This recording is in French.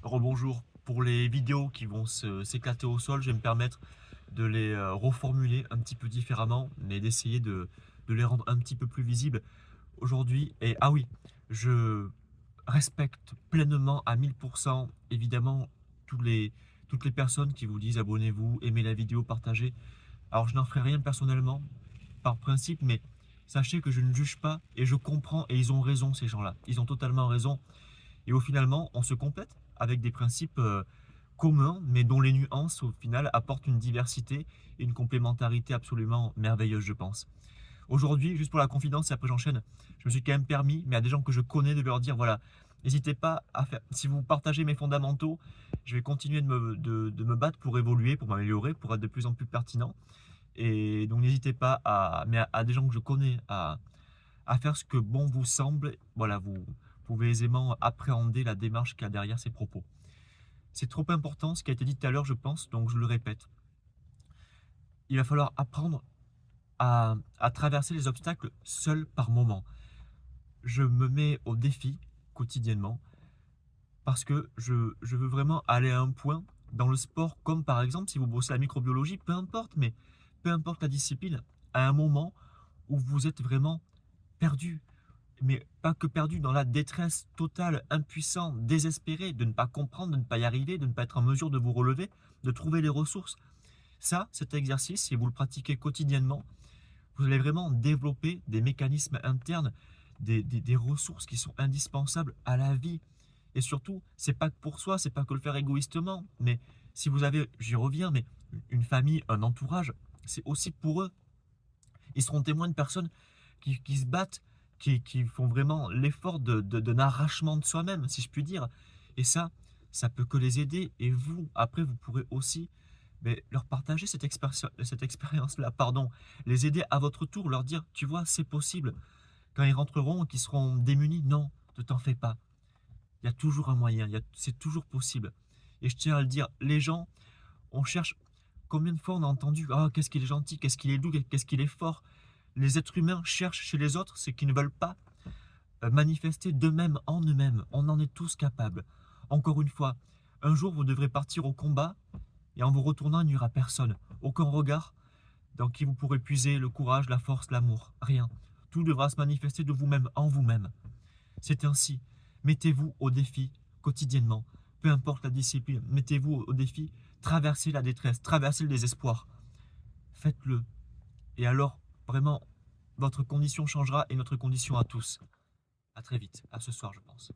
Rebonjour. Pour les vidéos qui vont s'éclater au sol, je vais me permettre de les reformuler un petit peu différemment, mais d'essayer de les rendre un petit peu plus visibles aujourd'hui. Et ah oui, je respecte pleinement à 1000% évidemment tous les, toutes les personnes qui vous disent abonnez-vous, aimez la vidéo, partagez. Alors je n'en ferai rien personnellement, par principe, mais sachez que je ne juge pas et je comprends et ils ont raison ces gens-là. Ils ont totalement raison. Et au finalement, on se complète avec des principes communs, mais dont les nuances, au final, apportent une diversité et une complémentarité absolument merveilleuse, je pense. Aujourd'hui, juste pour la confidence, et après j'enchaîne, je me suis quand même permis, mais à des gens que je connais, de leur dire, voilà, n'hésitez pas à faire, si vous partagez mes fondamentaux, je vais continuer de me battre pour évoluer, pour m'améliorer, pour être de plus en plus pertinent. Et donc n'hésitez pas à des gens que je connais à faire ce que bon vous semble. Voilà, vous pouvez aisément appréhender la démarche qu'il y a derrière ces propos. C'est trop important ce qui a été dit tout à l'heure, je pense, donc je le répète. Il va falloir apprendre à traverser les obstacles seul par moment. Je me mets au défi quotidiennement parce que je veux vraiment aller à un point dans le sport, comme par exemple si vous bossez la microbiologie, peu importe, mais peu importe la discipline, à un moment où vous êtes vraiment perdu, mais pas que perdu, dans la détresse totale, impuissant, désespéré, de ne pas comprendre, de ne pas y arriver, de ne pas être en mesure de vous relever, de trouver les ressources. Ça, cet exercice, si vous le pratiquez quotidiennement, vous allez vraiment développer des mécanismes internes, des ressources qui sont indispensables à la vie. Et surtout, c'est pas que pour soi, c'est pas que le faire égoïstement, mais si vous avez, j'y reviens, mais une famille, un entourage, c'est aussi pour eux. Ils seront témoins de personnes qui se battent, qui font vraiment l'effort d'un arrachement de soi-même, si je puis dire. Et ça peut que les aider. Et vous, après, vous pourrez aussi leur partager cette expérience-là, pardon, les aider à votre tour, leur dire, tu vois, c'est possible. Quand ils rentreront et qu'ils seront démunis, non, ne t'en fais pas. Il y a toujours un moyen, c'est toujours possible. Et je tiens à le dire, les gens, on cherche, combien de fois on a entendu, ah, qu'est-ce qu'il est gentil, qu'est-ce qu'il est doux, qu'est-ce qu'il est fort. Les êtres humains cherchent chez les autres ce qu'ils ne veulent pas manifester d'eux-mêmes en eux-mêmes. On en est tous capables. Encore une fois, un jour vous devrez partir au combat et en vous retournant, il n'y aura personne. Aucun regard dans qui vous pourrez puiser le courage, la force, l'amour. Rien. Tout devra se manifester de vous-même, en vous-même. C'est ainsi. Mettez-vous au défi quotidiennement. Peu importe la discipline, mettez-vous au défi. Traversez la détresse, traversez le désespoir. Faites-le. Et alors, vraiment, votre condition changera et notre condition à tous. À très vite. À ce soir, je pense.